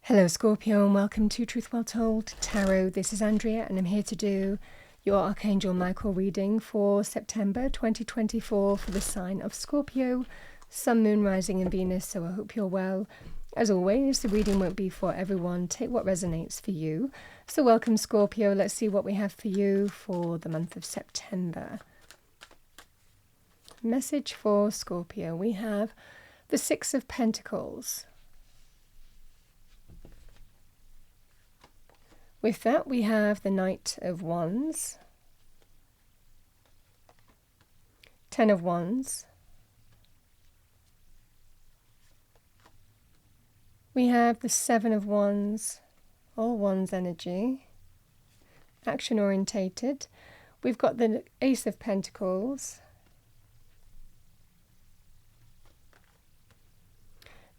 Hello Scorpio and welcome to Truth Well Told Tarot. This is Andrea and I'm here to do your Archangel Michael reading for September 2024 for the sign of Scorpio, Sun, Moon, Rising and Venus, so I hope you're well. As always, the reading won't be for everyone. Take what resonates for you. So welcome Scorpio, let's see what we have for you for the month of September. Message for Scorpio. We have the Six of Pentacles. With that, we have the Knight of Wands, Ten of Wands, we have the Seven of Wands, all Wands energy, action orientated. We've got the Ace of Pentacles,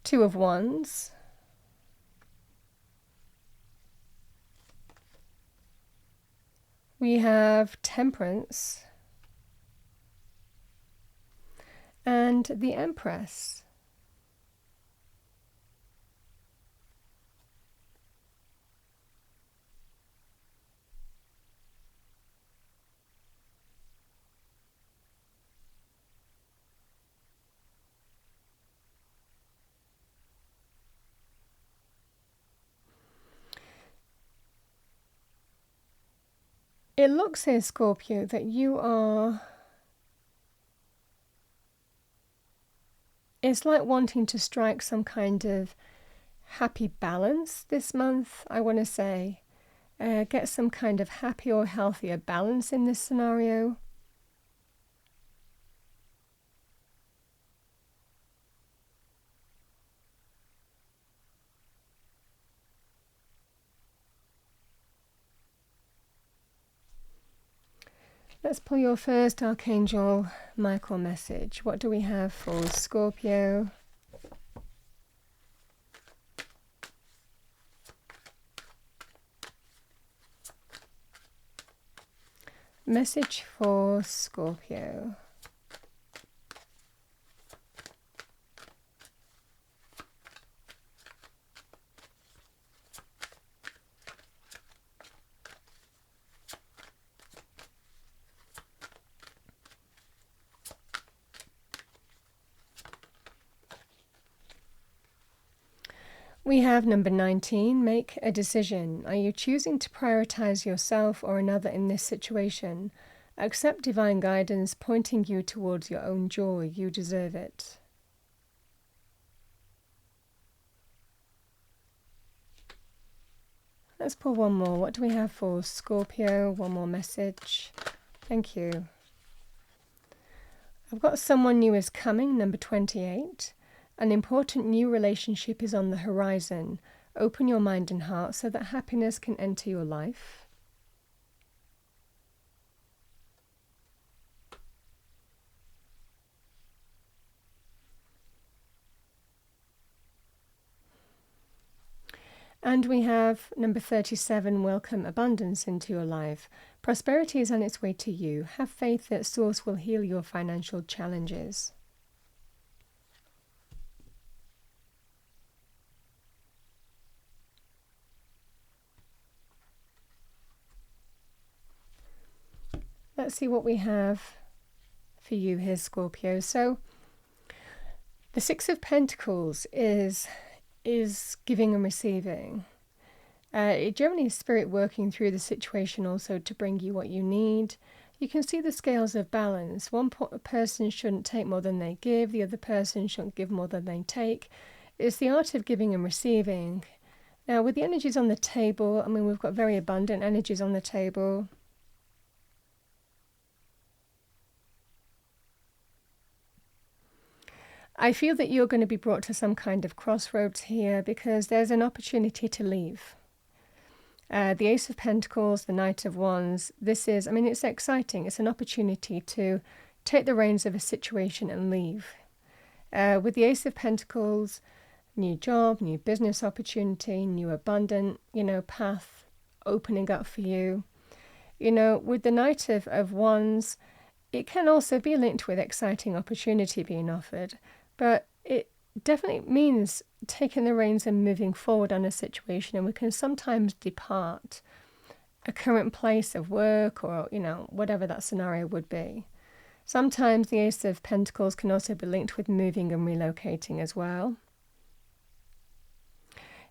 Two of Wands, we have Temperance and the Empress. It looks here, Scorpio, that you are, it's like wanting to strike some kind of happy balance this month, I want to say. Get some kind of happy or healthier balance in this scenario. Let's pull your first Archangel Michael message. What do we have for Scorpio? Message for Scorpio. We have number 19, make a decision. Are you choosing to prioritize yourself or another in this situation? Accept divine guidance pointing you towards your own joy. You deserve it. Let's pull one more. What do we have for Scorpio? One more message. Thank you. I've got someone new is coming, number 28. An important new relationship is on the horizon. Open your mind and heart so that happiness can enter your life. And we have number 37, welcome abundance into your life. Prosperity is on its way to you. Have faith that Source will heal your financial challenges. Let's see what we have for you here, Scorpio. So the Six of Pentacles is giving and receiving. It generally is spirit working through the situation also to bring you what you need. You can see the scales of balance. One person shouldn't take more than they give. The other person shouldn't give more than they take. It's the art of giving and receiving. Now, with the energies on the table, I mean, we've got very abundant energies on the table. I feel that you're going to be brought to some kind of crossroads here because there's an opportunity to leave. The Ace of Pentacles, the Knight of Wands, this is, I mean, it's exciting. It's an opportunity to take the reins of a situation and leave. With the Ace of Pentacles, new job, new business opportunity, new abundant, path opening up for you. With the Knight of Wands, it can also be linked with exciting opportunity being offered. But definitely means taking the reins and moving forward on a situation, and we can sometimes depart a current place of work or, whatever that scenario would be. Sometimes the Ace of Pentacles can also be linked with moving and relocating as well.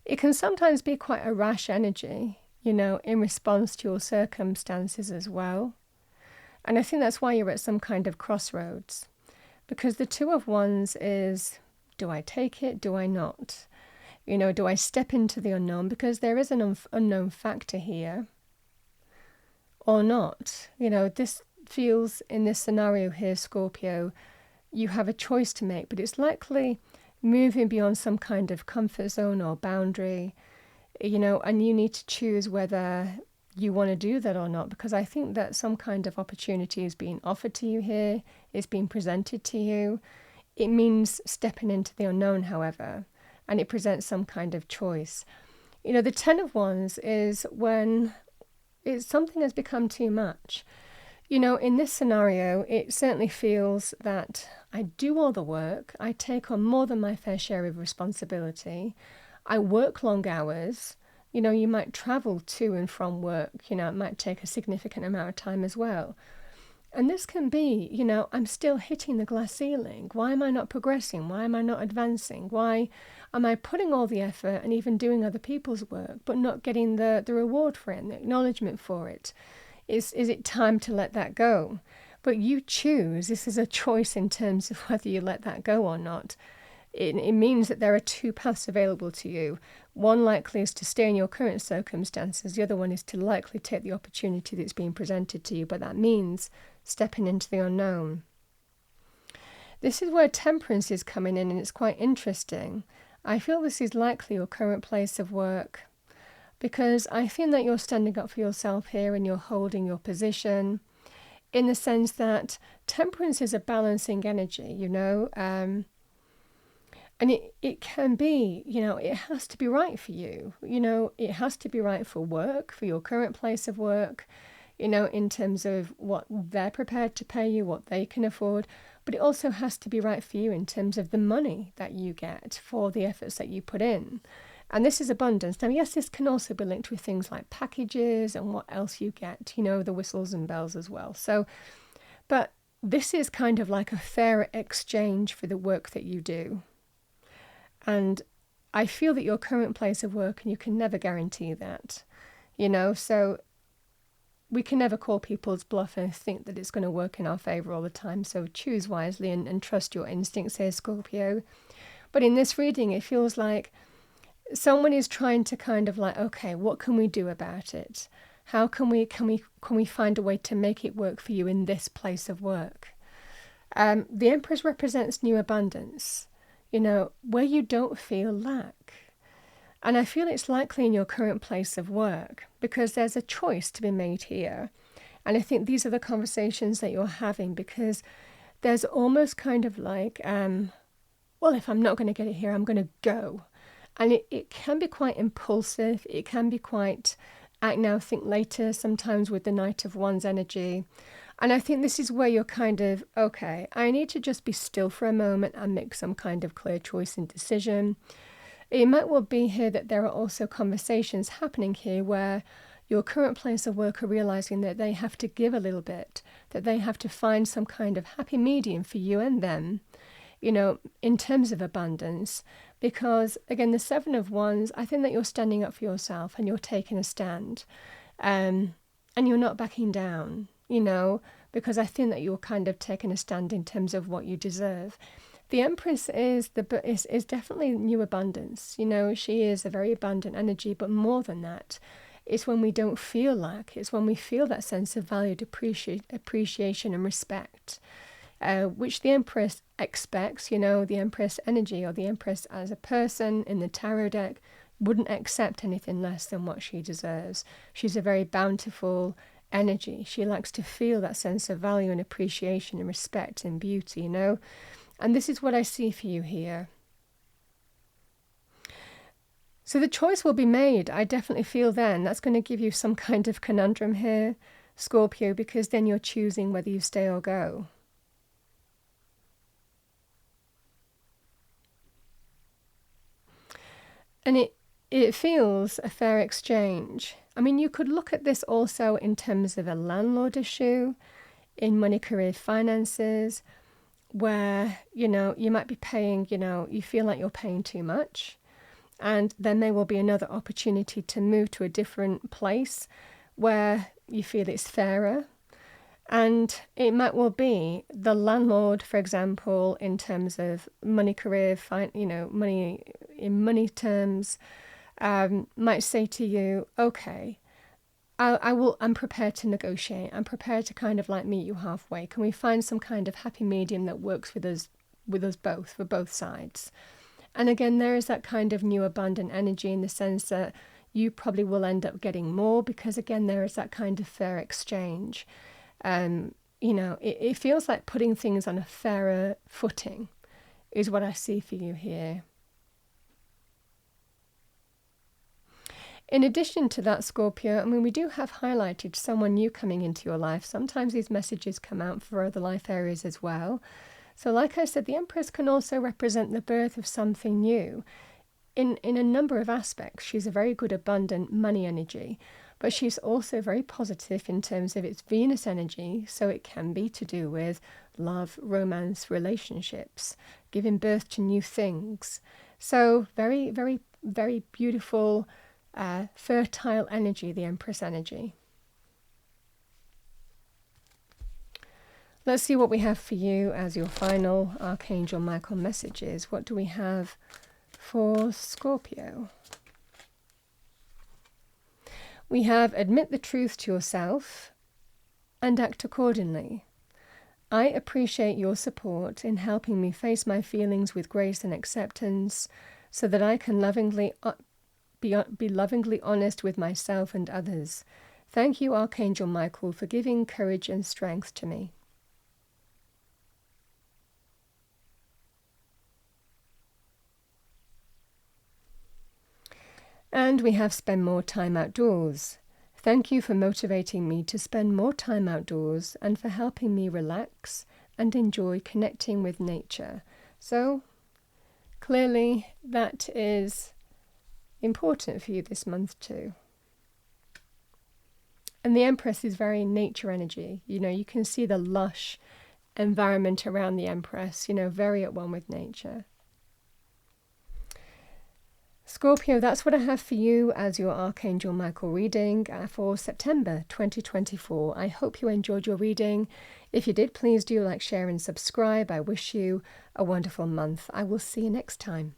It can sometimes be quite a rash energy, in response to your circumstances as well. And I think that's why you're at some kind of crossroads. Because the Two of Wands is, do I take it? Do I not? Do I step into the unknown? Because there is an unknown factor here. Or not. This feels, in this scenario here, Scorpio, you have a choice to make, but it's likely moving beyond some kind of comfort zone or boundary, and you need to choose whether you want to do that or not, because I think that some kind of opportunity is being offered to you here, it's being presented to you. It means stepping into the unknown, however, and it presents some kind of choice. The Ten of Wands is when something has become too much. In this scenario, it certainly feels that I do all the work, I take on more than my fair share of responsibility, I work long hours, you might travel to and from work, it might take a significant amount of time as well. And this can be, I'm still hitting the glass ceiling. Why am I not progressing? Why am I not advancing? Why am I putting all the effort and even doing other people's work, but not getting the reward for it and the acknowledgement for it? Is it time to let that go? But you choose. This is a choice in terms of whether you let that go or not. It means that there are two paths available to you. One likely is to stay in your current circumstances. The other one is to likely take the opportunity that's being presented to you. But that means stepping into the unknown. This is where Temperance is coming in, and it's quite interesting. I feel this is likely your current place of work, because I feel that you're standing up for yourself here and you're holding your position, in the sense that Temperance is a balancing energy, and it can be, it has to be right for you. It has to be right for work, for your current place of work, in terms of what they're prepared to pay you, what they can afford. But it also has to be right for you in terms of the money that you get for the efforts that you put in. And this is abundance. Now, yes, this can also be linked with things like packages and what else you get, the whistles and bells as well. So, but this is kind of like a fair exchange for the work that you do. And I feel that your current place of work, and you can never guarantee that, so we can never call people's bluff and think that it's going to work in our favor all the time. So choose wisely and trust your instincts here, Scorpio. But in this reading, it feels like someone is trying to kind of like, okay, what can we do about it? How can we find a way to make it work for you in this place of work? The Empress represents new abundance, where you don't feel lack. And I feel it's likely in your current place of work, because there's a choice to be made here. And I think these are the conversations that you're having, because there's almost kind of like, well, if I'm not going to get it here, I'm going to go. And it can be quite impulsive. It can be quite act now, think later, sometimes with the Knight of Wands energy. And I think this is where you're kind of, okay, I need to just be still for a moment and make some kind of clear choice and decision. It might well be here that there are also conversations happening here where your current place of work are realizing that they have to give a little bit, that they have to find some kind of happy medium for you and them, in terms of abundance. Because, again, the Seven of Wands, I think that you're standing up for yourself and you're taking a stand. And you're not backing down, because I think that you're kind of taking a stand in terms of what you deserve. The Empress is definitely new abundance. She is a very abundant energy, but more than that, it's when we don't feel lack. It's when we feel that sense of valued appreciation and respect. Which the Empress expects, the Empress energy, or the Empress as a person in the tarot deck wouldn't accept anything less than what she deserves. She's a very bountiful energy. She likes to feel that sense of value and appreciation and respect and beauty, And this is what I see for you here. So the choice will be made. I definitely feel then that's going to give you some kind of conundrum here, Scorpio, because then you're choosing whether you stay or go. And it feels a fair exchange. I mean, you could look at this also in terms of a landlord issue, in money, career, finances, where, you might be paying, you feel like you're paying too much. And then there will be another opportunity to move to a different place where you feel it's fairer. And it might well be the landlord, for example, in terms of money, career, money in money terms, might say to you, okay, I'm prepared to negotiate. I'm prepared to kind of like meet you halfway. Can we find some kind of happy medium that works with us both, for both sides? And again, there is that kind of new abundant energy in the sense that you probably will end up getting more because, again, there is that kind of fair exchange. It feels like putting things on a fairer footing is what I see for you here. In addition to that, Scorpio, I mean, we do have highlighted someone new coming into your life. Sometimes these messages come out for other life areas as well. So like I said, the Empress can also represent the birth of something new. In a number of aspects, she's a very good, abundant money energy. But she's also very positive in terms of its Venus energy, so it can be to do with love, romance, relationships, giving birth to new things. So very, very, very beautiful, fertile energy, the Empress energy. Let's see what we have for you as your final Archangel Michael messages. What do we have for Scorpio? We have admit the truth to yourself and act accordingly. I appreciate your support in helping me face my feelings with grace and acceptance so that I can be lovingly honest with myself and others. Thank you, Archangel Michael, for giving courage and strength to me. And we have spend more time outdoors. Thank you for motivating me to spend more time outdoors and for helping me relax and enjoy connecting with nature. So clearly that is important for you this month too. And the Empress is very nature energy. You can see the lush environment around the Empress, very at one with nature. Scorpio, that's what I have for you as your Archangel Michael reading for September 2024. I hope you enjoyed your reading. If you did, please do like, share and subscribe. I wish you a wonderful month. I will see you next time.